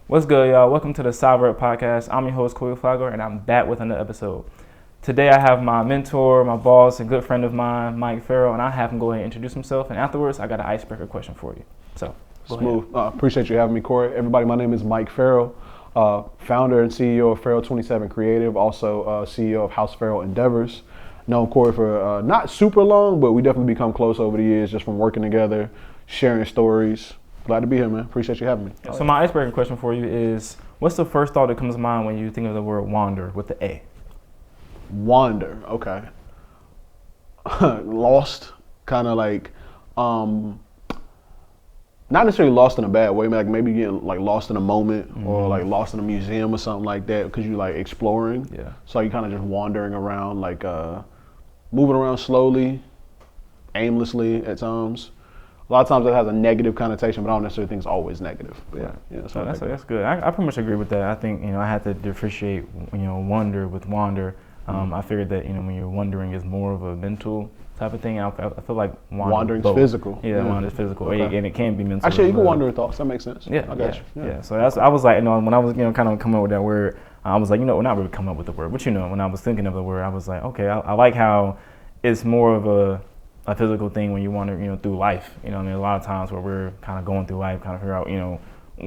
What's good, y'all? Welcome to the Salvert Podcast. I'm your host, Corey Flagler, and I'm back with another episode. Today, I have my mentor, my boss, a good friend of mine, Mike Farrell, and I have him go ahead and introduce himself. And afterwards, I got an icebreaker question for you. So, Smooth. Appreciate you having me, Corey. Everybody, my name is Mike Farrell, founder and CEO of Farrell 27 Creative, also CEO of House Farrell Endeavors. Known Corey for not super long, but we definitely become close over the years just from working together, sharing stories. Glad to be here, man. Appreciate you having me. So my icebreaker question for you is, what's the first thought that comes to mind when you think of the word wander with the A? Wander, okay. Lost, kind of like, not necessarily lost in a bad way, like maybe getting like lost in a moment or like lost in a museum or something like that because you like exploring. Yeah. So you kind of just wandering around, like moving around slowly, aimlessly at times. A lot of times that has a negative connotation, but I don't necessarily think it's always negative. But yeah, So that's good. I pretty much agree with that. I think, I had to differentiate, wonder with wander. I figured that, when you're wondering is more of a mental type of thing. I feel like wandering's physical. Yeah, wandering's physical, and it can be mental. Actually, you can wander in thoughts. That makes sense. Yeah, I got you. Yeah. So I was like, when I was, kind of coming up with that word, I was like, not really coming up with the word, but when I was thinking of the word, I was like, okay, I like how it's more of a physical thing when you wander, through life. A lot of times where we're kind of going through life, kind of figure out,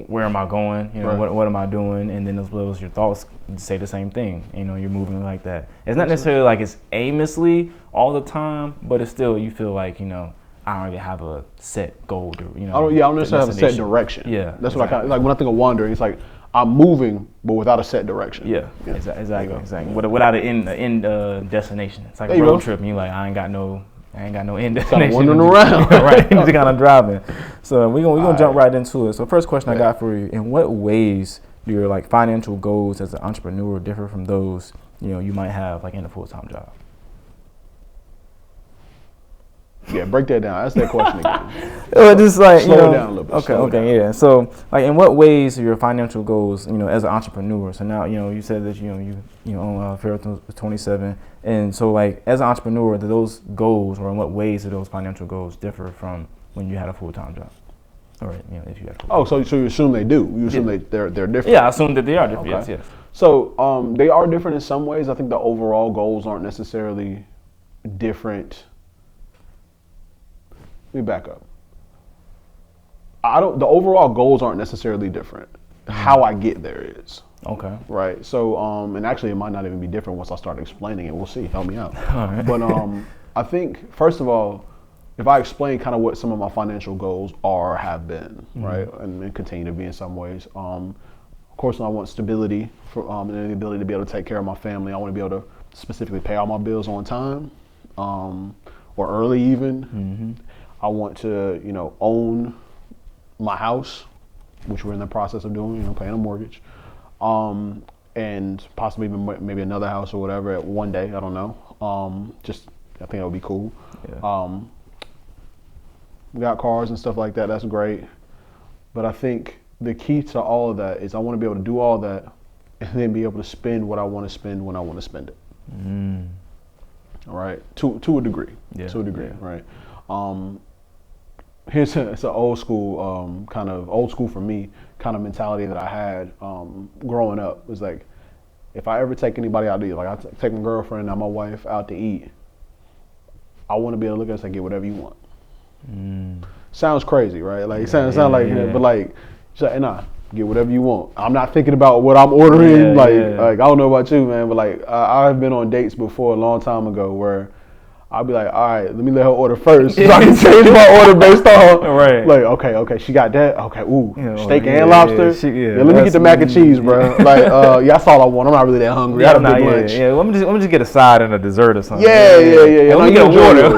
where am I going? Right. What am I doing? And then as well as your thoughts say the same thing. You're moving like that. It's not necessarily like it's aimlessly all the time, but it's still, you feel like, I don't really have a set goal to, I don't necessarily have a set direction. Yeah. That's what I kind of, like when I think of wandering, it's like I'm moving, but without a set direction. Yeah. Exactly. Without an end destination. It's like there a road trip and you're like, I ain't got no end destination. Kind of wandering around. Right, you're just kind of driving. So we're gonna jump right into it. So first question I got for you, in what ways do your like financial goals as an entrepreneur differ from those, you might have like in a full-time job? Yeah, break that down. Ask that question again. Just like, slow it down a little bit. Okay, yeah. So like in what ways are your financial goals, as an entrepreneur? So now, you said that, you own Farrell 27. And so like as an entrepreneur, do those goals, or in what ways do those financial goals differ from when you had a full-time job? Or, if you had a full-time so you assume they do. You assume they're different. Yeah, I assume that they are different. Okay. Yes. So they are different in some ways. I think the overall goals aren't necessarily different. Let me back up. The overall goals aren't necessarily different. How I get there is. Okay. Right. So, and actually it might not even be different once I start explaining it. We'll see. Help me out. All right. But I think, first of all, if I explain kind of what some of my financial goals are or have been, right, and continue to be in some ways, of course I want stability and the ability to be able to take care of my family. I want to be able to specifically pay all my bills on time, or early even. I want to, own my house, which we're in the process of doing, paying a mortgage, and possibly even maybe another house or whatever at one day. I don't know. I think that would be cool. Yeah. We got cars and stuff like that. That's great. But I think the key to all of that is I want to be able to do all that and then be able to spend what I want to spend when I want to spend it. All right. To a degree. Yeah. To a degree. Yeah. Right. It's an old school, old school for me, kind of mentality that I had growing up. It was like, if I ever take anybody out to eat, like I take my girlfriend and my wife out to eat, I want to be able to look at us and get whatever you want. Sounds crazy, right? Like, it sounds like, but like, she's like, nah, get whatever you want. I'm not thinking about what I'm ordering. Like, I don't know about you, man, but like, I've been on dates before a long time ago where I'll be like, all right, let me let her order first so I can change my order based on. Right. Like, okay, she got that. Okay, steak and lobster. Let me get the mac and cheese, bro. Like, that's all I want. I'm not really that hungry. I had a big lunch. Yeah, let me just get a side and a dessert or something. Yeah. Let me get a water.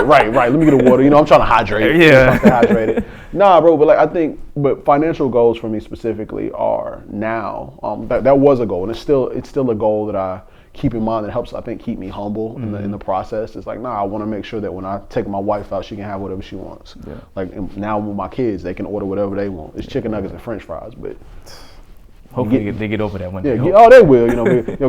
Right. Let me get a water. I'm trying to hydrate. Yeah. Hydrated. Nah, bro, but like I think, financial goals for me specifically are now. That was a goal, and it's still a goal that I keep in mind that helps, I think, keep me humble in the process. It's like, I want to make sure that when I take my wife out, she can have whatever she wants. Yeah. Like now with my kids, they can order whatever they want. It's chicken nuggets and French fries, but hopefully they get over that one day. Yeah, they will.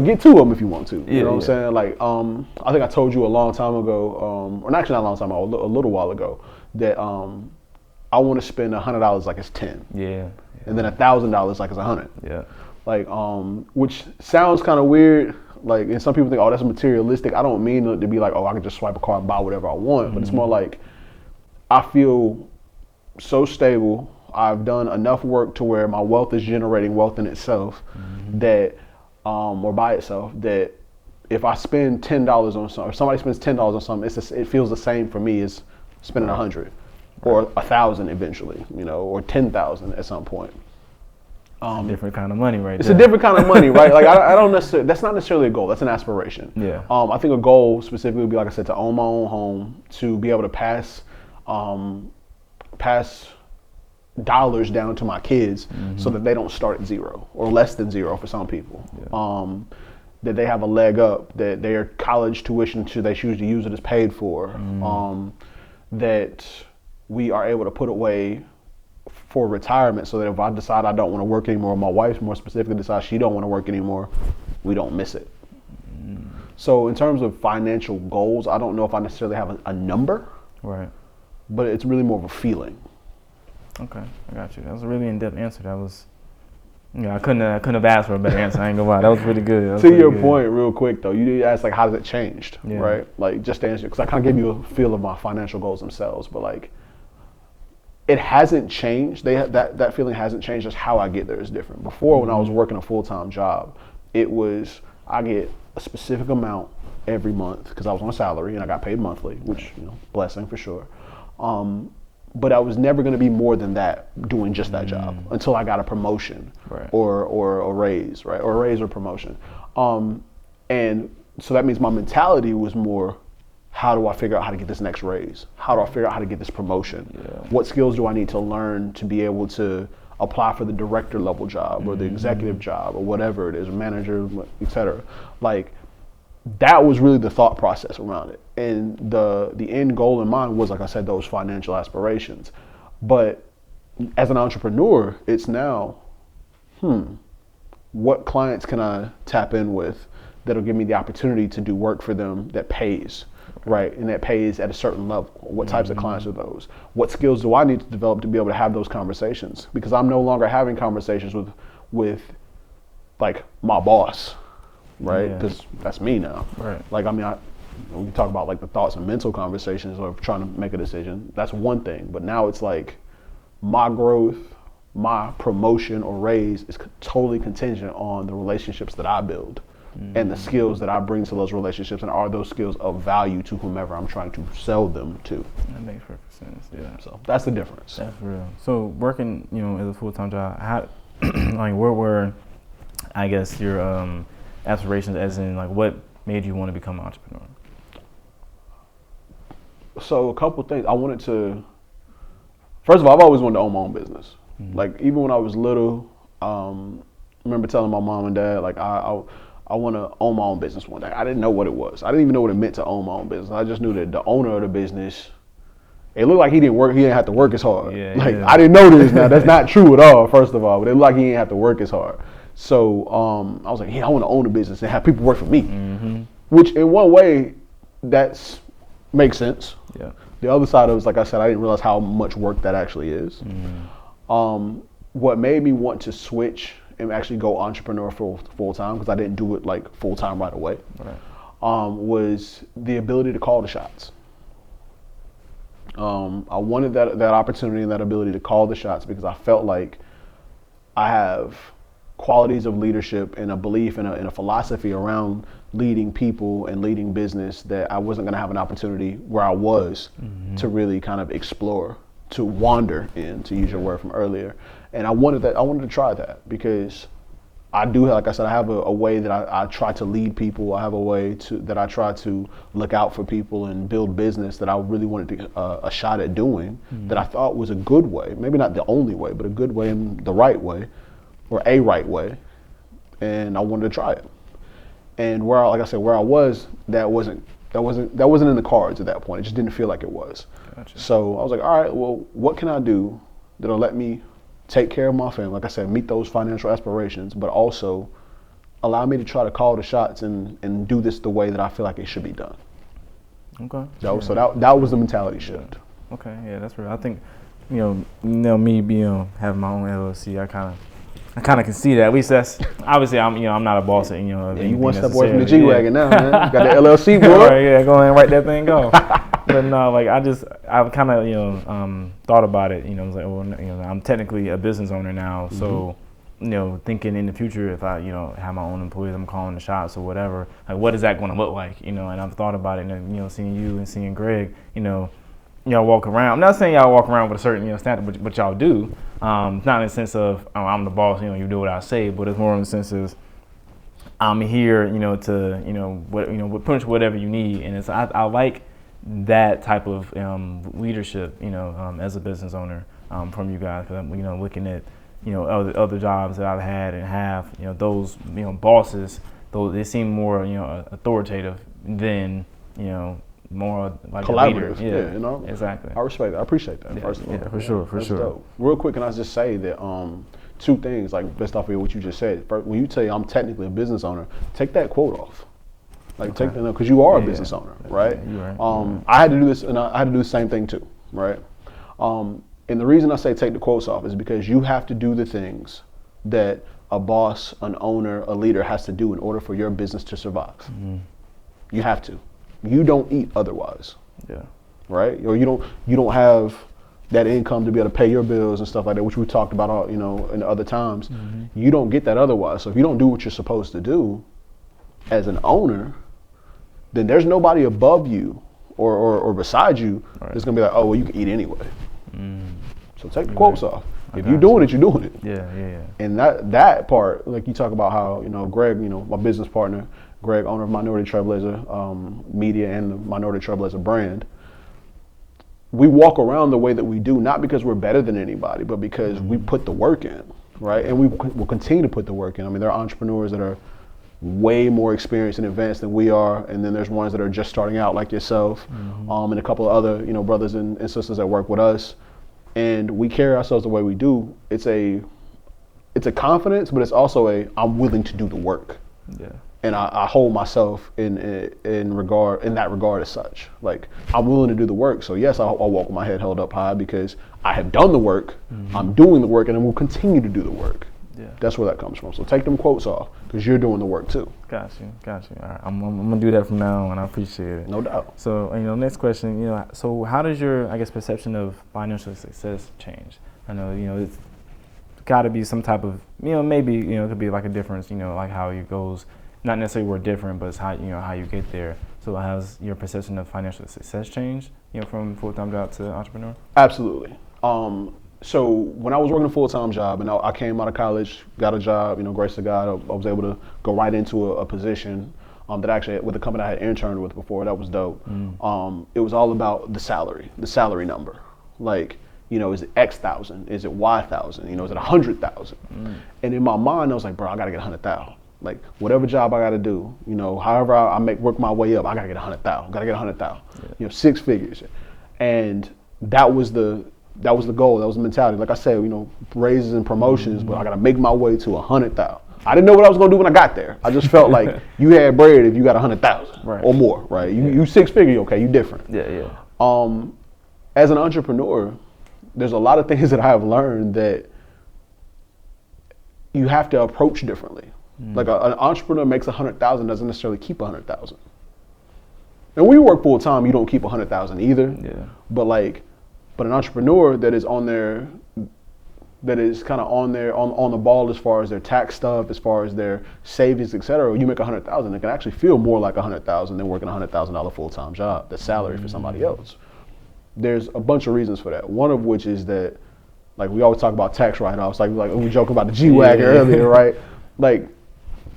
Get two of them if you want to. You know what I'm saying? Like, I think I told you a long time ago, or actually not a long time ago, a little while ago, that I want to spend $100 like it's 10. Yeah. and then $1,000 like it's 100. Yeah. Like, which sounds kind of weird. Like, and some people think, oh, that's materialistic. I don't mean it to be like, oh, I can just swipe a card and buy whatever I want. But it's more like, I feel so stable. I've done enough work to where my wealth is generating wealth in itself, that, or by itself, that if I spend $10 on something, or somebody spends $10 on something, it feels the same for me as spending 100, or 1,000 eventually, you know, or 10,000 at some point. Different kind of money, right? It's a different kind of money, right? Like I don't necessarily. That's not necessarily a goal. That's an aspiration. Yeah. I think a goal specifically would be, like I said, to own my own home, to be able to pass dollars down to my kids, so that they don't start at zero or less than zero for some people. Yeah. That they have a leg up, that their college tuition, should they choose to use it, is paid for. That we are able to put away for retirement, so that if I decide I don't want to work anymore, my wife more specifically decides she don't want to work anymore, we don't miss it. So in terms of financial goals, I don't know if I necessarily have a number, right? But it's really more of a feeling. Okay, I got you. That was a really in-depth answer. That was, I couldn't have asked for a better answer. I ain't gonna lie. That was pretty good. To your point, real quick though, you did ask like, how does it changed, right? Like, just to answer, because I kind of gave you a feel of my financial goals themselves, but like, it hasn't changed. That feeling hasn't changed. Just how I get there is different. Before, when I was working a full-time job, it was, I get a specific amount every month because I was on a salary and I got paid monthly, which, you know, blessing for sure. But I was never going to be more than that doing just that job until I got a promotion, right, or a raise, right, or a raise or promotion. And so that means my mentality was more, how do I figure out how to get this next raise? How do I figure out how to get this promotion? Yeah. What skills do I need to learn to be able to apply for the director level job or the executive job or whatever it is, manager, et cetera? Like, that was really the thought process around it. And the end goal in mind was, like I said, those financial aspirations. But as an entrepreneur, it's now, what clients can I tap in with that'll give me the opportunity to do work for them that pays? Right, and that pays at a certain level. What types of clients are those? What skills do I need to develop to be able to have those conversations? Because I'm no longer having conversations with like my boss, right? Because that's me now. Right. Like, I mean, we can talk about like the thoughts and mental conversations or trying to make a decision. That's one thing. But now it's like my growth, my promotion or raise is totally contingent on the relationships that I build. And the skills that I bring to those relationships, and are those skills of value to whomever I'm trying to sell them to. That makes perfect sense. Yeah. So that's the difference. That's real. So working, as a full-time job, how, like, where were, I guess, your aspirations? As in, like, what made you want to become an entrepreneur? So a couple things. I wanted to. First of all, I've always wanted to own my own business. Like, even when I was little, I remember telling my mom and dad, like, I want to own my own business one day. I didn't know what it was. I didn't even know what it meant to own my own business. I just knew that the owner of the business, it looked like he didn't have to work as hard. I didn't know this now. That's not true at all, first of all, but it looked like he didn't have to work as hard. So I was like, I want to own a business and have people work for me. Which in one way, that makes sense. Yeah. The other side of it is, like I said, I didn't realize how much work that actually is. What made me want to switch and actually go entrepreneur full time, because I didn't do it like full time right away, was the ability to call the shots. I wanted that opportunity and that ability to call the shots, because I felt like I have qualities of leadership and a belief in a philosophy around leading people and leading business that I wasn't going to have an opportunity where I was to really kind of explore, to wander in, to use your word from earlier. And I wanted to try that, because I do, like I said, I have a way that I try to lead people. I have a way that I try to look out for people and build business that I really wanted to a shot at doing, that I thought was a good way, maybe not the only way, but a good way and the right way, or a right way. And I wanted to try it. And where I was, that wasn't in the cards at that point. It just didn't feel like it was. Gotcha. So I was like, all right, well, what can I do that'll let me take care of my family, like I said, meet those financial aspirations, but also allow me to try to call the shots and do this the way that I feel like it should be done. Okay. So that was the mentality shift. Okay, yeah, that's real. I think, me being having my own LLC, I kind of can see that. At least that's obviously I'm not a boss at you one step away from the G-Wagon now, man. You got the LLC, boy. Right, yeah, go ahead and write that thing go. But no, like I've kind of thought about it. I was like, well, I'm technically a business owner now, so thinking in the future if I have my own employees, I'm calling the shots or whatever. Like, what is that going to look like? And I've thought about it, and seeing you and seeing Greg, y'all walk around. I'm not saying y'all walk around with a certain standard, but y'all do. Not in the sense of I'm the boss, you do what I say, but it's more in the sense of I'm here, to pretty much whatever you need, and I like that type of leadership, as a business owner from you guys, because I'm looking at other jobs that I've had and have, those bosses, they seem more authoritative than more like collaborative. A leader. Yeah, exactly. I respect that. I appreciate that. First of all, for sure. That's dope. Real quick, can I just say that two things, like based off of what you just said. First, when you tell you I'm technically a business owner, take that quote off. Like take that, because you are a business owner, right? Yeah, you're right. I had to do this, and I had to do the same thing too, right? And the reason I say take the quotes off is because you have to do the things that a boss, an owner, a leader has to do in order for your business to survive. Mm-hmm. You have to. You don't eat otherwise. Yeah. Right? Or you don't have that income to be able to pay your bills and stuff like that, which we talked about, in other times. Mm-hmm. You don't get that otherwise. So if you don't do what you're supposed to do as an owner, then there's nobody above you or beside you that's gonna be like, oh, well, you can eat anyway. So take the quotes off. If you're doing it, you're doing it. Yeah. And that part, like you talk about how, Greg, my business partner, Greg, owner of Minority Trailblazer Media and the Minority Trailblazer brand, we walk around the way that we do, not because we're better than anybody, but because we put the work in, right? And we will continue to put the work in. I mean, there are entrepreneurs that are way more experienced and advanced than we are, and then there's ones that are just starting out like yourself, and a couple of other, brothers and sisters that work with us. And we carry ourselves the way we do. It's a confidence, but it's also I'm willing to do the work. Yeah. And I hold myself in that regard as such. Like, I'm willing to do the work. So yes, I'll walk with my head held up high because I have done the work. I'm doing the work, and I will continue to do the work. Yeah. That's where that comes from. So take them quotes off because you're doing the work too. Got you. All right. I'm gonna do that from now on. I appreciate it. No doubt. So next question. So how does your perception of financial success change? I know it's got to be some type of maybe it could be like a difference. Like how it goes. Not necessarily we're different, but it's how how you get there. So has your perception of financial success changed? From full-time job to entrepreneur? Absolutely. So when I was working a full-time job and I came out of college, got a job, grace to God, I was able to go right into a position that actually with the company I had interned with before. That was dope. It was all about the salary number. Like, is it X thousand? Is it Y thousand? Is it 100,000? And in my mind, I was like, bro, I gotta get 100,000. Like whatever job I gotta do, however I work my way up, I gotta get 100,000. Gotta get 100,000. 6 figures. And that was the goal. That was the mentality. Like I said, raises and promotions, but I got to make my way to 100,000. I didn't know what I was going to do when I got there. I just felt like you had bread if you got 100,000 or more, right? You 6 figure, okay, you different. Yeah. As an entrepreneur, there's a lot of things that I have learned that you have to approach differently. Like an entrepreneur makes 100,000 doesn't necessarily keep 100,000. And when you work full time, you don't keep 100,000 either. Yeah. But an entrepreneur that is on there, that is kind of on the ball as far as their tax stuff, as far as their savings, etc. You make 100,000, it can actually feel more like 100,000 than working a $100,000 full-time job. That's salary for somebody else. There's a bunch of reasons for that. One of which is that, like we always talk about tax write-offs, like we joke about the G-Wagon earlier, right? Like,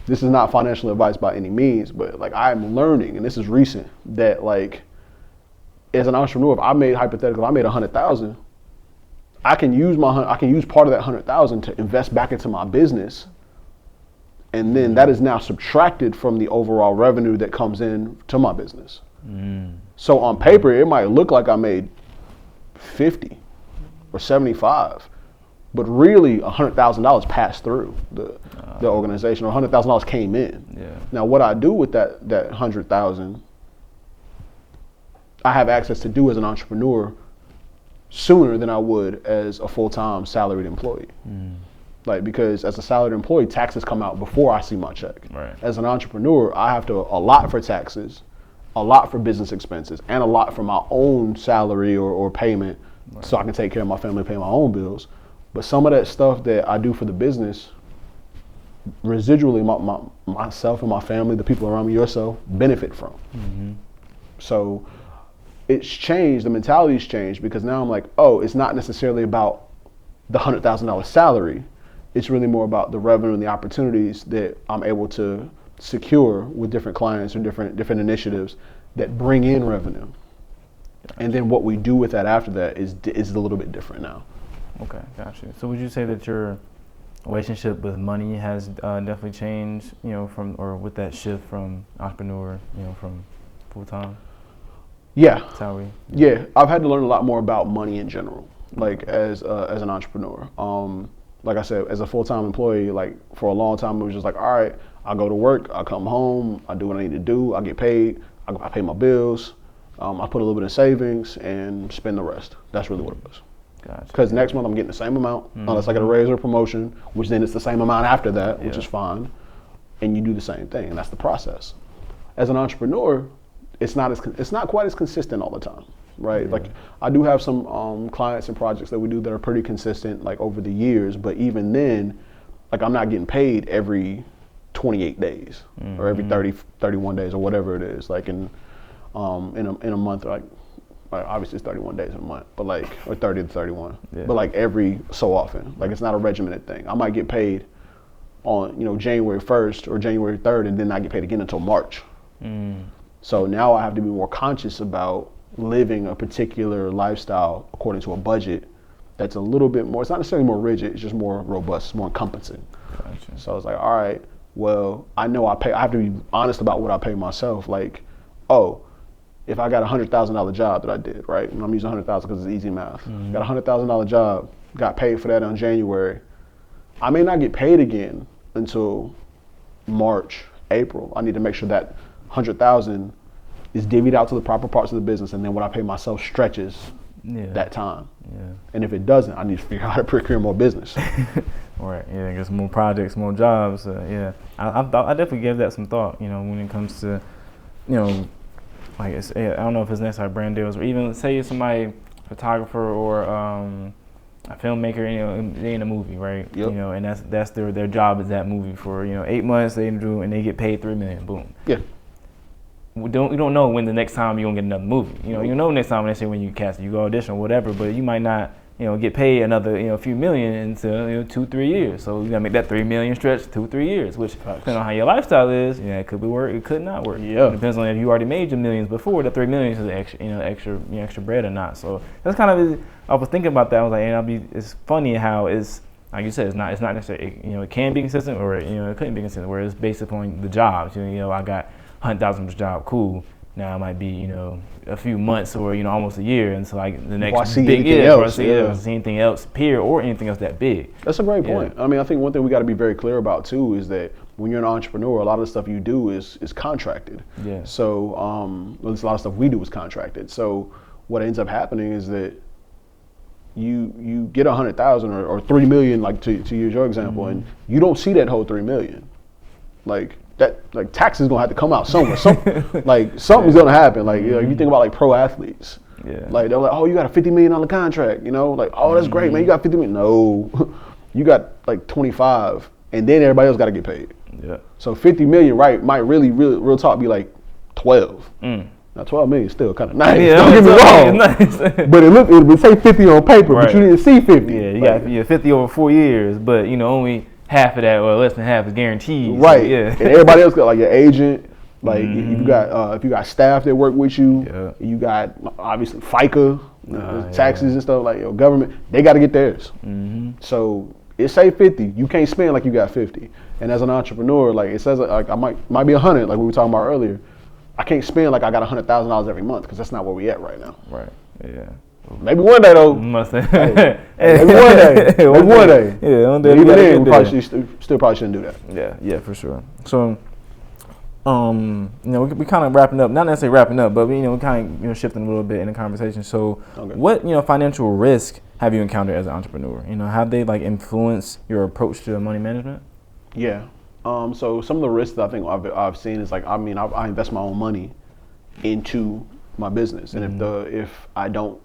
this is not financial advice by any means, but like I'm learning, and this is recent, that like, as an entrepreneur, if I made 100,000, I can use part of that 100,000 to invest back into my business, and then that is now subtracted from the overall revenue that comes in to my business. So on paper, it might look like I made 50 or 75, but really $100,000 passed through the organization, or $100,000 came in. Yeah. Now, what I do with that 100,000. I have access to do as an entrepreneur sooner than I would as a full-time salaried employee. Like, because as a salaried employee, taxes come out before I see my check. Right. As an entrepreneur, I have to allot for taxes, a lot for business expenses, and a lot for my own salary or payment, so I can take care of my family, pay my own bills. But some of that stuff that I do for the business, residually, myself and my family, the people around me, yourself, benefit from. So it's changed, the mentality's changed, because now I'm like, oh, it's not necessarily about the $100,000 salary. It's really more about the revenue and the opportunities that I'm able to secure with different clients or different initiatives that bring in revenue. And then what we do with that after that is a little bit different now. Okay, gotcha. So would you say that your relationship with money has definitely changed, with that shift from entrepreneur, from full-time? Yeah. Salary? Yeah, I've had to learn a lot more about money in general, like as an entrepreneur. Like I said, as a full-time employee, like for a long time, it was just like, all right, I go to work, I come home, I do what I need to do, I get paid, I pay my bills, I put a little bit in savings and spend the rest. That's really what it was. Gotcha. Because next month I'm getting the same amount, unless I get a raise or promotion, which then it's the same amount after that, which is fine. And you do the same thing, and that's the process. As an entrepreneur, it's not quite as consistent all the time, right? Like I do have some clients and projects that we do that are pretty consistent, like over the years. But even then, like I'm not getting paid every 28 days or every 31 days or whatever it is. Like in a month, like obviously it's 31 days in a month, but like, or 30 to 31, but like every so often. Like it's not a regimented thing. I might get paid on January 1st or January 3rd, and then not get paid again until March. So now I have to be more conscious about living a particular lifestyle according to a budget that's a little bit more, it's not necessarily more rigid, it's just more robust, more encompassing. Gotcha. So I was like, all right, well, I know I have to be honest about what I pay myself. Like, oh, if I got a $100,000 job that I did, right? And I'm using 100,000 because it's easy math. Got a $100,000 job, got paid for that in January. I may not get paid again until March, April. I need to make sure that 100,000 is divvied out to the proper parts of the business, and then what I pay myself stretches that time. And if it doesn't, I need to figure out how to procure more business. Right. Yeah. Get some more projects, more jobs. I definitely gave that some thought. When it comes to, like I don't know if it's necessarily brand deals, or even say somebody, photographer or a filmmaker, they in a movie, right? Yep. And that's their job is that movie for 8 months they do, and they get paid $3 million. Boom. Yeah. You don't know when the next time you're gonna get another movie. You know next time, let's say when you cast it, you go audition or whatever, but you might not get paid another few million until 2-3 years. So you gotta make that $3 million stretch 2-3 years, which depending on how your lifestyle is, it could be work, it could not work. Yeah. It depends on if you already made your millions before. The $3 million is extra bread or not. So that's kind of I was thinking about that. I was like, it's funny how it's like you said, it's not necessarily it can be consistent or it couldn't be consistent. Where it's based upon the jobs. I got $100,000 job, cool. Now it might be a few months or almost a year until like the next big year. Or see anything else, period, or anything else that big. That's a great point. I mean, I think one thing we got to be very clear about too is that when you're an entrepreneur, a lot of the stuff you do is contracted. Yeah. So at least a lot of stuff we do is contracted. So what ends up happening is that you get 100,000 or 3 million, like to use your example, and you don't see that whole 3 million, like. That tax is gonna have to come out somewhere. Something's gonna happen. Like if you think about like pro athletes, like they're like, oh, you got a $50 million contract, like, oh, that's great, man. You got 50 million. No, you got like 25, and then everybody else got to get paid. Yeah. So 50 million, right, might really real talk be like 12. Now 12 million is still kind of nice. Yeah, don't get me wrong. Nice. But it would say 50 on paper, but you didn't see 50. Yeah, you got 50 over 4 years, but only half of that, or less than half, is guaranteed. Right. So, yeah. And everybody else got like your agent. Like if you got staff that work with you, you got obviously FICA, taxes and stuff, like your government. They got to get theirs. So it say 50. You can't spend like you got 50. And as an entrepreneur, like it says, like I might be 100, like we were talking about earlier. I can't spend like I got $100,000 every month because that's not where we at right now. Right. Yeah. Maybe one day though. Maybe one day. Maybe one day. Yeah, one day. But even then, we probably still probably shouldn't do that. Yeah, for sure. So we kind of wrapping up, not necessarily wrapping up, but we kind of shifting a little bit in the conversation. So, what financial risk have you encountered as an entrepreneur? Have they like influenced your approach to money management? Yeah. So some of the risks that I think I've seen is like, I invest my own money into my business, and if I don't,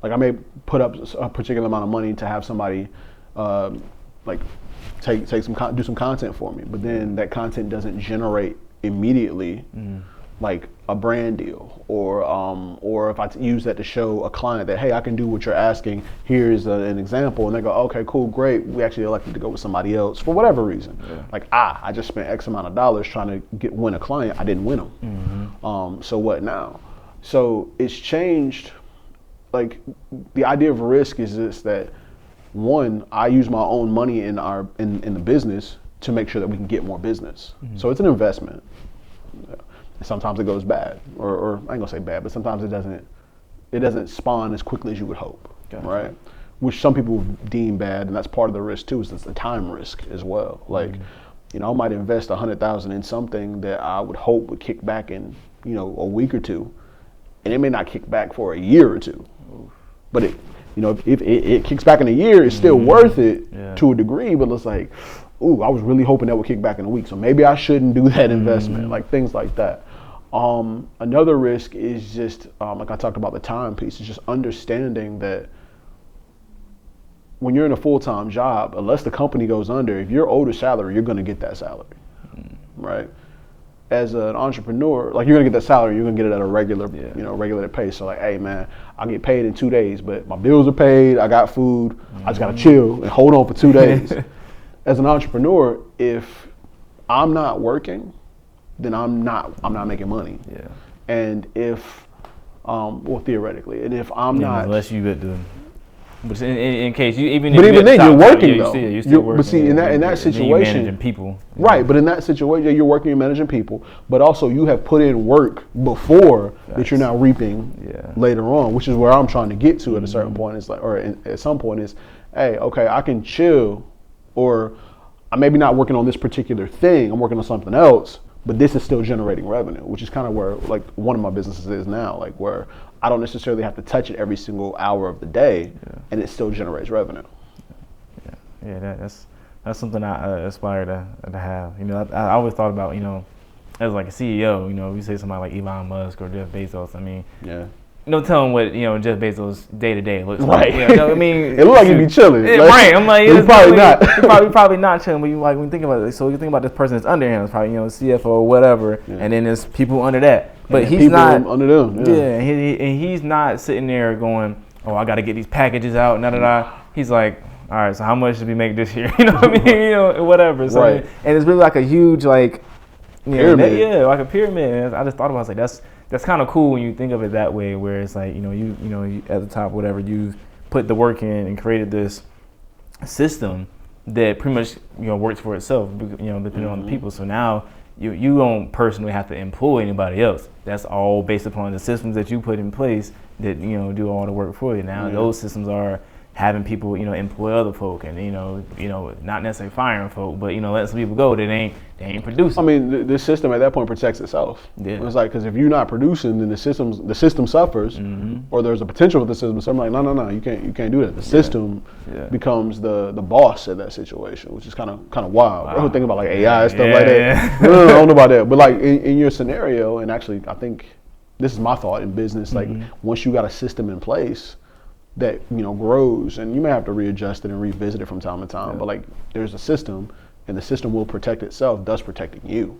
like, I may put up a particular amount of money to have somebody like do some content for me, but then that content doesn't generate immediately like a brand deal, or if I use that to show a client that, hey, I can do what you're asking, here's an example, and they go, okay, cool, great, we actually elected to go with somebody else for whatever reason. Like, I just spent X amount of dollars trying to win a client, I didn't win them. So what now? So it's changed. Like, the idea of risk is this, that one, I use my own money in the business to make sure that we can get more business. So it's an investment. Sometimes it goes bad, or I ain't gonna say bad, but sometimes it doesn't spawn as quickly as you would hope, right? Which some people deem bad, and that's part of the risk too. Is it's the time risk as well. Like, I might invest $100,000 in something that I would hope would kick back in, a week or two, and it may not kick back for a year or two. But if it kicks back in a year, it's still worth it to a degree. But it's like, ooh, I was really hoping that would kick back in a week, so maybe I shouldn't do that investment. Like, things like that. Another risk is just, like I talked about the time piece, is just understanding that when you're in a full-time job, unless the company goes under, if you're owed a salary, you're going to get that salary, right? As an entrepreneur, like, you're going to get that salary, you're going to get it at a regular, regular pay. So like, hey man, I get paid in 2 days, but my bills are paid, I got food, I just got to chill and hold on for 2 days. As an entrepreneur, if I'm not working, then I'm not making money. Yeah. And if, well, theoretically, and if I'm not, unless you get the, but in case you even, but even then you're working though. You're still working. But see, in that situation, you're managing people. Right, but in that situation, you're working and managing people, but also you have put in work before that you're now reaping later on, which is where I'm trying to get to at a certain point. It's like, or at some point, is, hey, okay, I can chill, or I'm maybe not working on this particular thing, I'm working on something else, but this is still generating revenue, which is kind of where, like, one of my businesses is now, like, where I don't necessarily have to touch it every single hour of the day, and it still generates revenue. That's something I aspire to have. I always thought about, as like a CEO, you say somebody like Elon Musk or Jeff Bezos. I mean, no telling what Jeff Bezos day to day looks like. I mean, it looks like he'd be chilling. Right, I'm like, he's probably not. probably not chilling. But when you think about it, so you think about this person that's under him, it's probably CFO or whatever, and then there's people under that. But he's not under them. And he's not sitting there going, oh, I got to get these packages out. He's like, all right, so how much did we make this year? You know what I mean? Whatever. So, and it's really like a huge like pyramid. Like a pyramid. I just thought about it, I was like, that's kind of cool when you think of it that way, where it's like, you at the top, whatever, you put the work in and created this system that pretty much, works for itself, depending on the people. So now you don't personally have to employ anybody else. That's all based upon the systems that you put in place that, do all the work for you. Now those systems are having people, employ other folk, and not necessarily firing folk, but letting some people go that they ain't producing. I mean, the system at that point protects itself. Yeah. It's like, because if you're not producing, then the system suffers, or there's a potential for the system. So I'm like, no, you can't do that. The system becomes the boss in that situation, which is kind of wild. I was thinking about like AI and stuff like that. No, I don't know about that, but like in your scenario, and actually, I think this is my thought in business. Like, once you got a system in place that grows, and you may have to readjust it and revisit it from time to time, but like, there's a system, and the system will protect itself, thus protecting you.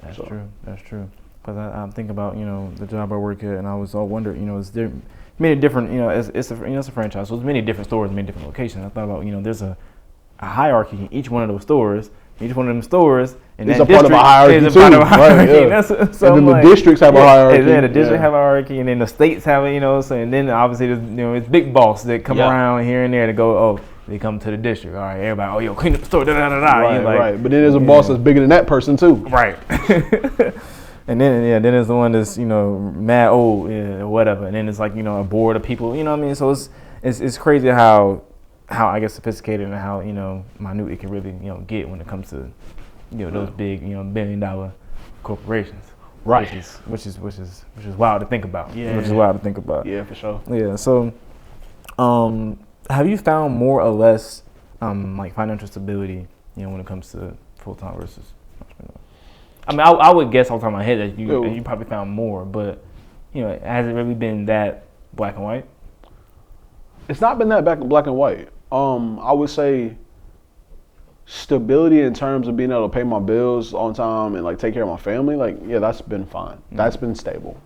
That's true. Because I'm thinking about the job I work at, and I was all wondering, is there many different it's a franchise, so there's many different stores, many different locations. I thought about there's a hierarchy in each one of those stores. Each one of them stores, and it's a part of a hierarchy too. Right, so and then the districts have a hierarchy. The district have a hierarchy, and then the states have it. So, and then obviously there's it's big boss that come around here and there to go. Oh, they come to the district. All right, everybody. Oh, clean up the store. Right. But then there's a boss that's bigger than that person too. Right. And then there's the one that's mad old or whatever, and then it's like a board of people. What I mean? So it's crazy how I guess sophisticated and how minute it can really get when it comes to those big $1 billion corporations. Right. Which is wild to think about. Yeah. Which is wild to think about. Yeah, for sure. Yeah. So, have you found more or less like financial stability, when it comes to full time versus entrepreneur? I mean, I would guess off the top of my head that you probably found more, but has it really been that black and white? It's not been that black and white. I would say stability in terms of being able to pay my bills on time and like take care of my family. Like, yeah, that's been fine. Mm-hmm. That's been stable,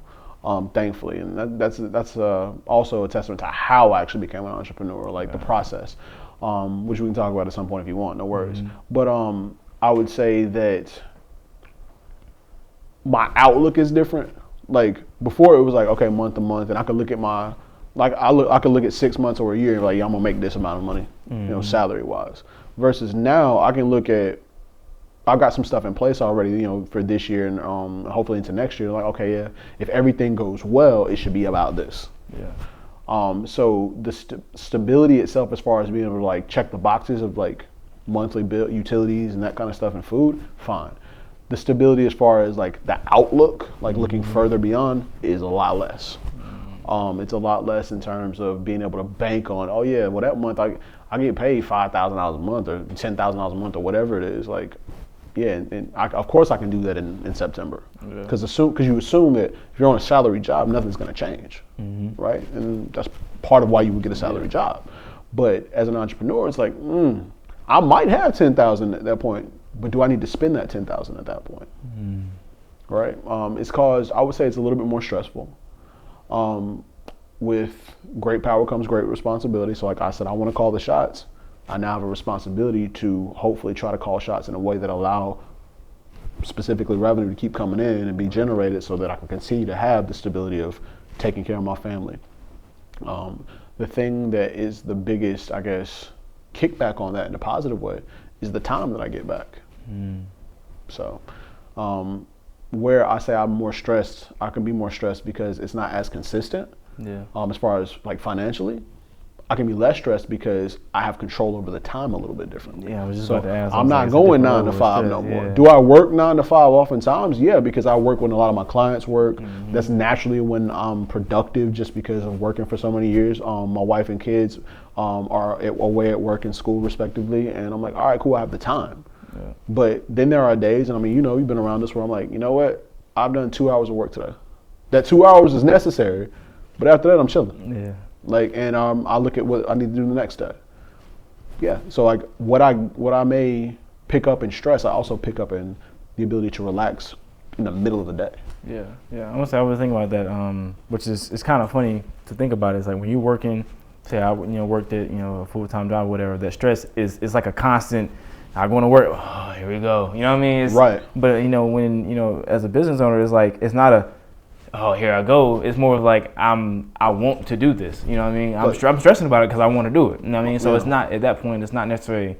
thankfully, and that's also a testament to how I actually became an entrepreneur, like the process, which we can talk about at some point if you want. No worries. Mm-hmm. But I would say that my outlook is different. Like before, it was like okay, month to month, and I could look at my I could look at 6 months or a year and be like, yeah, I'm gonna make this amount of money, salary wise. Versus now, I can look at, I've got some stuff in place already, for this year and hopefully into next year. Like, okay, yeah, if everything goes well, it should be about this. Yeah. So the stability itself, as far as being able to like check the boxes of like monthly bill, utilities, and that kind of stuff, and food, fine. The stability as far as like the outlook, like looking further beyond, is a lot less. It's a lot less in terms of being able to bank on, oh yeah, well that month I get paid $5,000 a month or $10,000 a month or whatever it is. Like, yeah, and of course I can do that in September. Because you assume that if you're on a salary job, nothing's going to change, right? And that's part of why you would get a salary job. But as an entrepreneur, it's like, I might have $10,000 at that point, but do I need to spend that $10,000 at that point? Right? I would say it's a little bit more stressful. With great power comes great responsibility. So like I said, I want to call the shots. I now have a responsibility to hopefully try to call shots in a way that allow specifically revenue to keep coming in and be generated so that I can continue to have the stability of taking care of my family. The thing that is the biggest, I guess, kickback on that in a positive way is the time that I get back. So, where I say I'm more stressed, I can be more stressed because it's not as consistent. As far as like financially, I can be less stressed because I have control over the time a little bit differently. Yeah, I was just about to ask. I'm not going 9 to 5 no more. Yeah. Do I work 9 to 5 oftentimes? Yeah, because I work when a lot of my clients work. That's naturally when I'm productive, just because of working for so many years. My wife and kids are away at work and school respectively, and I'm like, all right, cool, I have the time. Yeah. But then there are days, and I mean, you've been around this, where I'm like, you know what? I've done 2 hours of work today. That 2 hours is necessary, but after that, I'm chilling. Yeah. Like, and I look at what I need to do the next day. Yeah. So like, what I may pick up in stress, I also pick up in the ability to relax in the middle of the day. Yeah. Yeah. I was thinking about that, which is it's kind of funny to think about. It's like when you're working, say I worked at a full-time job or whatever. That stress is like a constant. I'm going to work. Oh, here we go. You know what I mean? Right. But when as a business owner, it's like it's not a oh, here I go. It's more of like I want to do this. You know what I mean? I'm stressing about it because I want to do it. You know what I mean? So it's not, at that point, it's not necessarily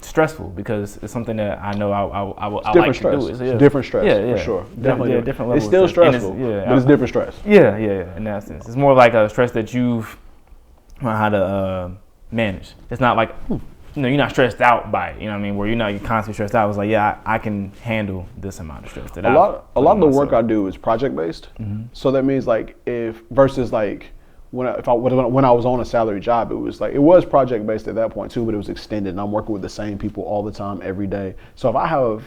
stressful because it's something that I know I like to do. It's different stress, for sure. Definitely different levels. It's still stressful, but it's different stress. Yeah, in that sense. It's more like a stress that you've learned how to manage. It's not like, you're not stressed out by it, you know what I mean? Where you're constantly stressed out. It's like, yeah, I can handle this amount of stress. A lot of the work I do is project based. So that means like versus like when I was on a salary job, it was project based at that point too, but it was extended, and I'm working with the same people all the time every day. So if I have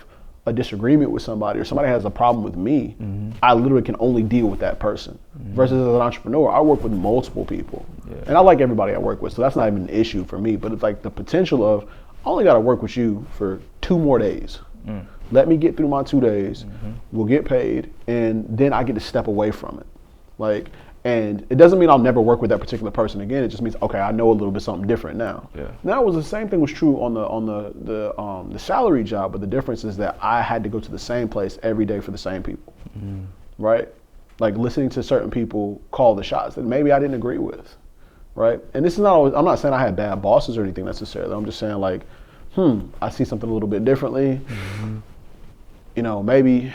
a disagreement with somebody or somebody has a problem with me, I literally can only deal with that person. Versus as an entrepreneur, I work with multiple people. And I like everybody I work with, so that's not even an issue for me. But it's like the potential of, I only got to work with you for 2 more days. Let me get through my 2 days, we'll get paid, and then I get to step away from it. And it doesn't mean I'll never work with that particular person again. It just means, okay, I know a little bit something different now. Yeah. Now, the same thing was true on the salary job, but the difference is that I had to go to the same place every day for the same people, right? Like listening to certain people call the shots that maybe I didn't agree with, right? And this is not always, I'm not saying I had bad bosses or anything necessarily. I'm just saying like, I see something a little bit differently. Maybe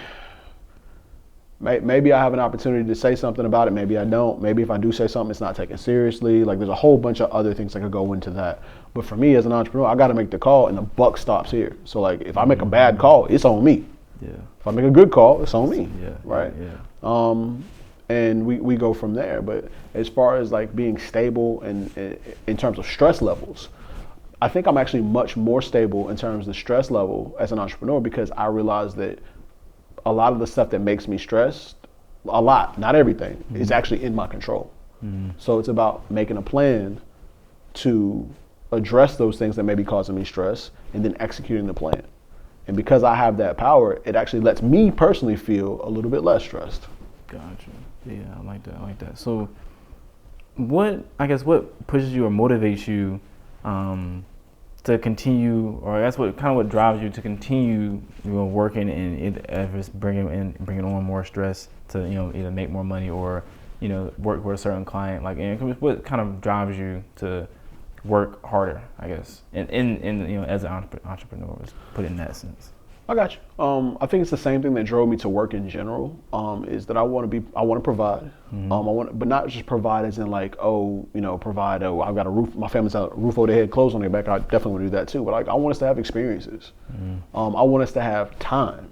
I have an opportunity to say something about it. Maybe I don't. Maybe if I do say something, it's not taken seriously. Like there's a whole bunch of other things that could go into that. But for me as an entrepreneur, I got to make the call, and the buck stops here. So like if I make a bad call, it's on me. Yeah. If I make a good call, it's on me. Yeah. Right. Yeah. And we go from there. But as far as like being stable and in terms of stress levels, I think I'm actually much more stable in terms of the stress level as an entrepreneur, because I realize that a lot of the stuff that makes me stressed, a lot, not everything, is actually in my control. So it's about making a plan to address those things that may be causing me stress and then executing the plan. And because I have that power, it actually lets me personally feel a little bit less stressed. Gotcha. Yeah, I like that. I like that. So, what pushes you or motivates you to continue, or that's what drives you to continue, working and bringing on more stress to either make more money or work with a certain client. Like, and what kind of drives you to work harder, I guess, and as an entrepreneur, put it in that sense. I got you. I think it's the same thing that drove me to work in general. Is that I want to provide. But not just provide as in like, provide. Oh, I've got a roof. My family's got a roof over their head, clothes on their back. I definitely want to do that too. But like, I want us to have experiences. I want us to have time.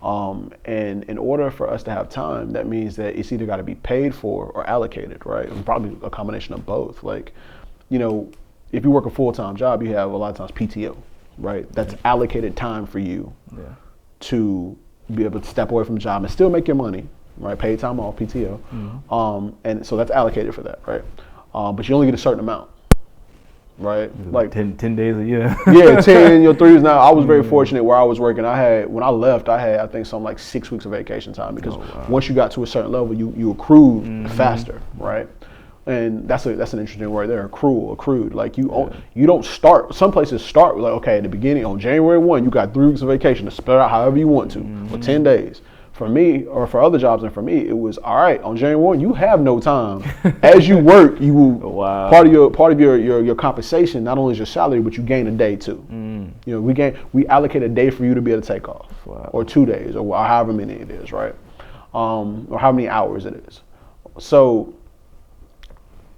And in order for us to have time, that means that it's either got to be paid for or allocated, right? And probably a combination of both. Like, if you work a full-time job, you have a lot of times PTO. Right, that's allocated time for you to be able to step away from the job and still make your money. Right, paid time off, PTO, and so that's allocated for that. Right, but you only get a certain amount. Right, like 10 days a year. Yeah, 10, 3 years. Now I was very fortunate where I was working. When I left, I had I think something like 6 weeks of vacation time, because once you got to a certain level, you accrued faster. Right. And that's an interesting word there, accrued. Like you don't start. Some places start with like, okay, at the beginning on January 1, you got 3 weeks of vacation to spread out however you want to, or 10 days. For me, or for other jobs, and for me, it was all right. On January 1, you have no time. As you work, you will part of your compensation not only is your salary, but you gain a day too. We allocate a day for you to be able to take off, or 2 days, or however many it is, right? Or how many hours it is. So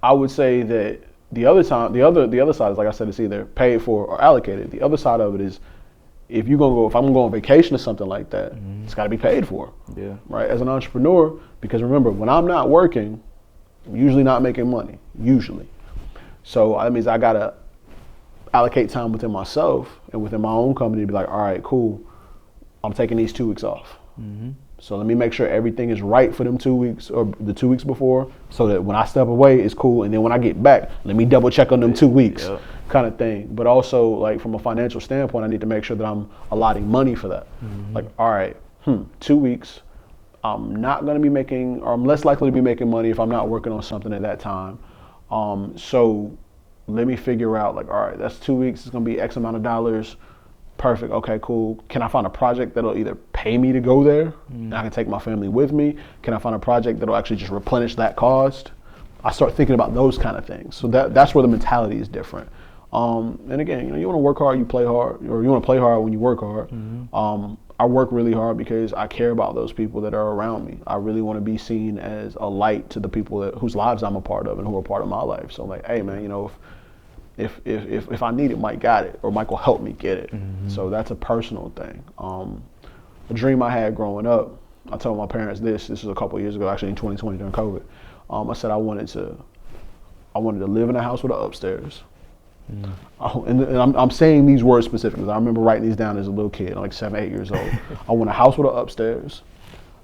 I would say that the other side is, like I said, it's either paid for or allocated. The other side of it is, if I'm gonna go on vacation or something like that, it's got to be paid for. Yeah. Right. As an entrepreneur, because remember, when I'm not working, I'm usually not making money. Usually. So that means I gotta allocate time within myself and within my own company to be like, all right, cool, I'm taking these 2 weeks off. So let me make sure everything is right for them 2 weeks or the 2 weeks before, so that when I step away, it's cool. And then when I get back, let me double check on them 2 weeks, kind of thing. But also, like, from a financial standpoint, I need to make sure that I'm allotting money for that. Like, all right, 2 weeks, I'm not going to be making, or I'm less likely to be making money if I'm not working on something at that time. So let me figure out, like, all right, that's 2 weeks. It's going to be X amount of dollars. Perfect. Okay, cool. Can I find a project that'll either pay me to go there and I can take my family with me? Can I find a project that'll actually just replenish that cost? I start thinking about those kind of things. So that's where the mentality is different. And again, you want to work hard, you play hard, or you want to play hard when you work hard. I work really hard because I care about those people that are around me. I really want to be seen as a light to the people whose lives I'm a part of and who are part of my life. So I'm like, hey man, if I need it, Mike got it, or Mike will help me get it. So that's a personal thing. A dream I had growing up, I told my parents this was a couple of years ago, actually in 2020 during COVID. I said I wanted to live in a house with an upstairs. And I'm saying these words specifically. I remember writing these down as a little kid, like 7, 8 years old. I want a house with an upstairs.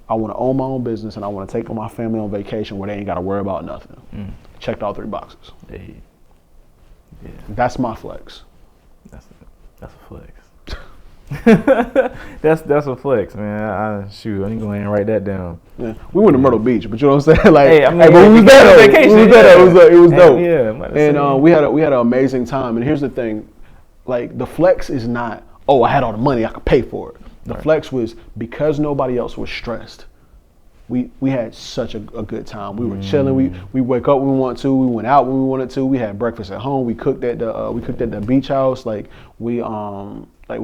I want to own my own business, and I want to take my family on vacation where they ain't got to worry about nothing. Checked all 3 boxes. Hey. Yeah. That's my flex. That's a flex. that's a flex, man. I need to go ahead and write that down. Yeah. We went to Myrtle Beach, but you know what I'm saying? Like, hey, but we was there. It was dope. Yeah, and we had an amazing time. And here's the thing, like, the flex is not, oh, I had all the money, I could pay for it. The flex was because nobody else was stressed. We had such a good time. We were chilling. We wake up when we want to. We went out when we wanted to. We had breakfast at home. We cooked at the beach house. Like we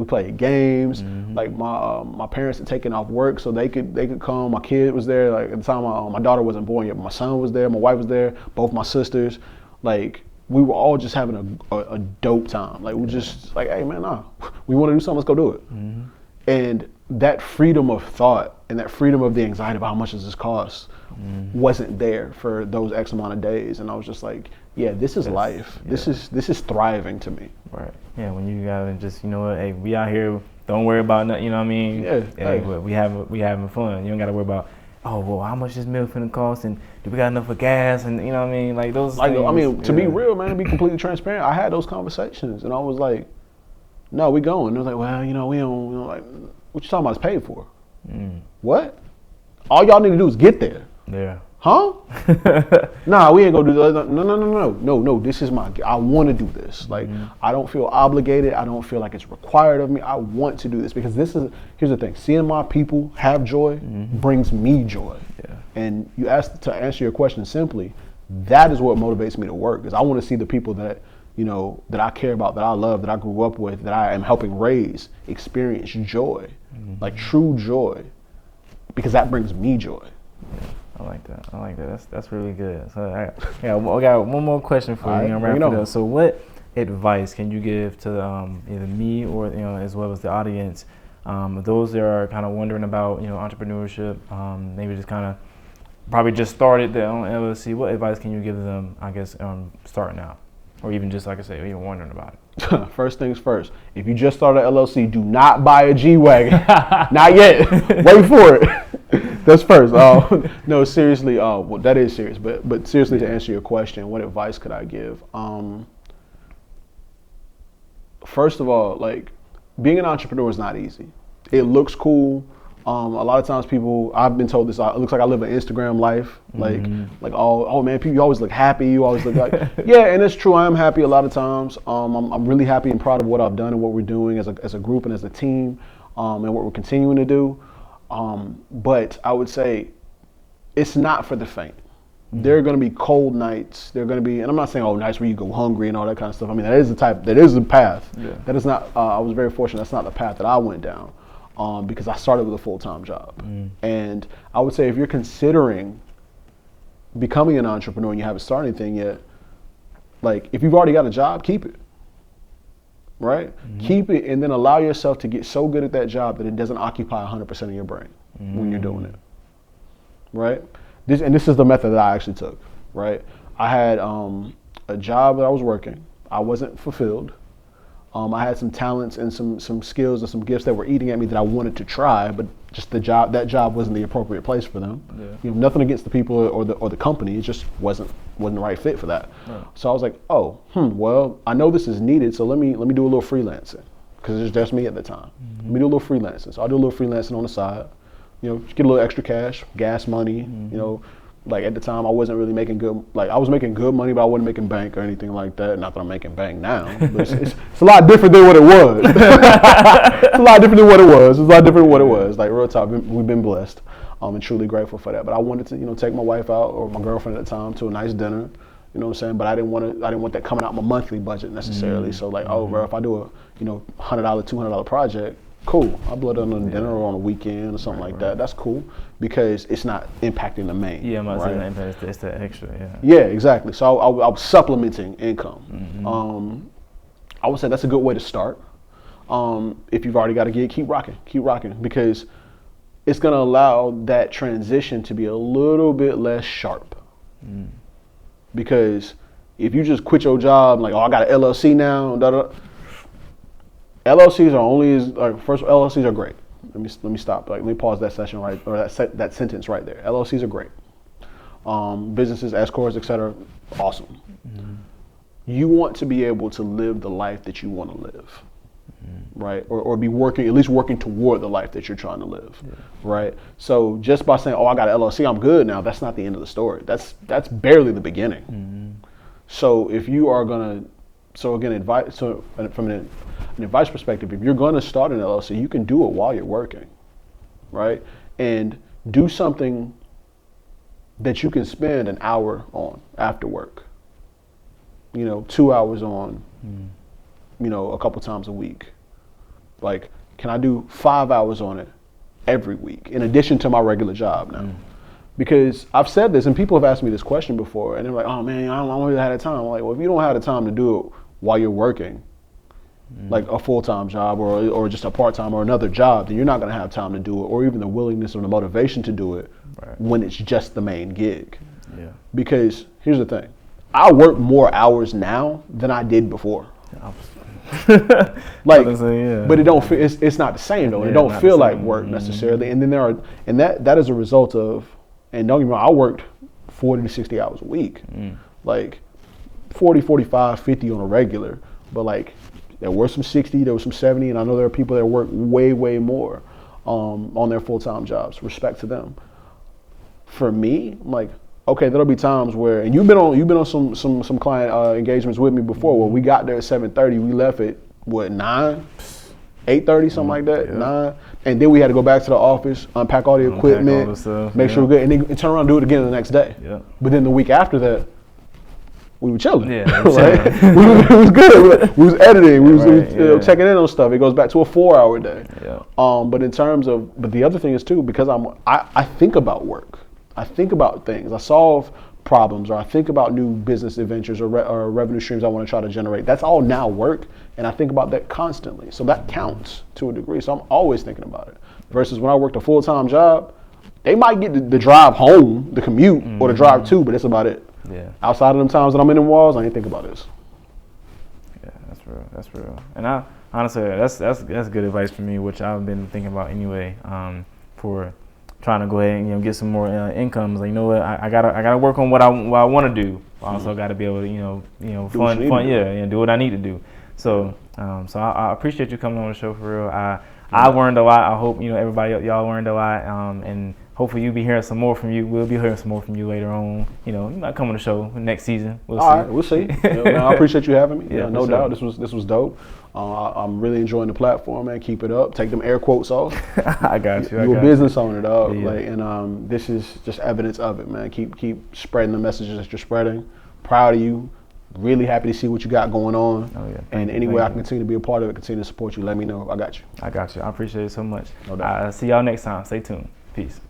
played games. Like my parents had taken off work so they could come. My kid was there. Like at the time my daughter wasn't born yet, but my son was there. My wife was there. Both my sisters. Like we were all just having a dope time. Like we just like, hey man, we want to do something. Let's go do it. And that freedom of thought and that freedom of the anxiety about how much does this cost wasn't there for those X amount of days. And I was just like, yeah, this is life. Yeah. This is thriving to me. Right. Yeah. When you gotta just, you know what, hey, we out here. Don't worry about nothing. You know what I mean? Yeah. Hey, we having fun. You don't gotta worry about, oh, well, how much this meal finna cost, and do we got enough for gas, and you know what I mean? Like those. Like, things, I mean, to be real, man, to be completely transparent, I had those conversations, and I was like, no, we going. They was like, well, you know, we don't. You know, like, what you talking about? It's paid for. What? All y'all need to do is get there. Yeah. Huh? Nah, we ain't gonna do that. No. This is I want to do this. Like, I don't feel obligated. I don't feel like it's required of me. I want to do this because here's the thing. Seeing my people have joy brings me joy. Yeah. And you asked to answer your question simply, that is what motivates me to work. Because I want to see the people that, you know, that I care about, that I love, that I grew up with, that I am helping raise, experience joy, like true joy, because that brings me joy. Yeah. I like that. That's really good. So I got one more question for you. Wrap it up. So what advice can you give to either me or, you know, as well as the audience, those that are kind of wondering about, you know, entrepreneurship, maybe just kind of probably just started their own LLC? What advice can you give them, I guess, starting out, or even just like I said, even wondering about it? First things first. If you just started an LLC, do not buy a G-Wagon. Not yet. Wait for it. That's first. No, seriously. Well, that is serious. But seriously, to answer your question, what advice could I give? First of all, like, being an entrepreneur is not easy. It looks cool. A lot of times I've been told this, it looks like I live an Instagram life. Like, oh man, people, you always look happy. You always look like, yeah, and it's true. I am happy a lot of times. I'm really happy and proud of what I've done and what we're doing as a group and as a team, and what we're continuing to do. But I would say it's not for the faint. There are going to be cold nights. There are going to be, and I'm not saying nights where you go hungry and all that kind of stuff. I mean, that is the path. Yeah. That is not, I was very fortunate. That's not the path that I went down. Because I started with a full-time job. And I would say if you're considering becoming an entrepreneur and you haven't started anything yet, like, if you've already got a job, keep it, right? Keep it, and then allow yourself to get so good at that job that it doesn't occupy 100% of your brain when you're doing it, right? This is the method that I actually took, right? I had a job that I was working. I wasn't fulfilled. I had some talents and some skills and some gifts that were eating at me that I wanted to try, but just that job wasn't the appropriate place for them. Yeah. You know, nothing against the people or the company, it just wasn't the right fit for that. Right. So I was like, well, I know this is needed, so let me do a little freelancing, because it's just me at the time. Let me do a little freelancing. So I'll do a little freelancing on the side, you know, just get a little extra cash, gas money, you know. Like, at the time, I wasn't really making good, like, I was making good money, but I wasn't making bank or anything like that. Not that I'm making bank now, but it's a lot different than what it was. It's a lot different than what it was. Like, real talk, we've been blessed, and truly grateful for that. But I wanted to, you know, take my wife out, or my girlfriend at the time, to a nice dinner. You know what I'm saying? But I didn't want that coming out my monthly budget necessarily. So, like, bro, if I do a, you know, $100, $200 project, cool. I'll blow it on a dinner or on a weekend or something like that. That's cool, because it's not impacting the main. Yeah, it's the extra. Yeah. Yeah, exactly. So I was supplementing income. I would say that's a good way to start. If you've already got a gig, keep rocking, because it's going to allow that transition to be a little bit less sharp. Because if you just quit your job, like, I got an LLC now, LLCs are only first, LLCs are great. Let me stop. Like, let me pause that session right, or that sentence right there. LLCs are great. Businesses, S corps, etc., awesome. You want to be able to live the life that you want to live, right? Or be at least working toward the life that you're trying to live, right? So just by saying, I got an LLC, I'm good now, that's not the end of the story. That's barely the beginning. So if you are gonna, from an advice perspective, if you're going to start an LLC, you can do it while you're working, right? And do something that you can spend an hour on after work. You know, 2 hours on, you know, a couple times a week. Like, can I do 5 hours on it every week in addition to my regular job now? Because I've said this, and people have asked me this question before, and they're like, oh man, I don't really have the time. I'm like, well, if you don't have the time to do it while you're working, like a full-time job or just a part-time or another job, then you're not going to have time to do it, or even the willingness or the motivation to do it when it's just the main gig. Yeah. Because here's the thing, I work more hours now than I did before. Like, but it don't feel, it's not the same though. It don't feel like work necessarily. And then that is a result of, and don't get me wrong, I worked 40 to 60 hours a week, like 40, 45, 50 on a regular, but like there were some 60, there was some 70, and I know there are people that work way, way more on their full-time jobs. Respect to them. For me, I'm like, okay, there'll be times where, and you've been on some client engagements with me before, where we got there at 7:30, we left at what, 9, 8:30, something like that, 9, and then we had to go back to the office, unpack all the equipment, all the stuff, make sure we're good, and then turn around and do it again the next day. But then the week after that, we were chilling. Yeah, right? It was good. We was editing. We was checking in on stuff. It goes back to a 4-hour day. But in terms of, but the other thing is too, because I think about work. I think about things. I solve problems, or I think about new business adventures or revenue streams I want to try to generate. That's all now work, and I think about that constantly. So that counts to a degree. So I'm always thinking about it. Versus when I worked a full-time job, they might get the drive home, the commute, or the drive to, but that's about it. Yeah. Outside of them times that I'm in them walls, I ain't think about this. Yeah, that's real. And I honestly, that's good advice for me, which I've been thinking about anyway. For trying to go ahead and get some more incomes. Like, you know what, I gotta work on what I want to do. I also got to be able to fun, do what I need to do. So I appreciate you coming on the show for real. I learned a lot. I hope everybody y'all learned a lot. And hopefully you'll be hearing some more from you. We'll be hearing some more from you later on. You might come on the show next season. We'll see. Man, I appreciate you having me. Yeah, no doubt. This was dope. I'm really enjoying the platform, man. Keep it up. Take them air quotes off. I got you. You're a business owner, dog. Yeah. And this is just evidence of it, man. Keep spreading the messages that you're spreading. Proud of you. Really happy to see what you got going on. Oh, yeah. And any way I can continue to be a part of it, continue to support you, let me know. I got you. I got you. I appreciate it so much. No doubt. See y'all next time. Stay tuned. Peace.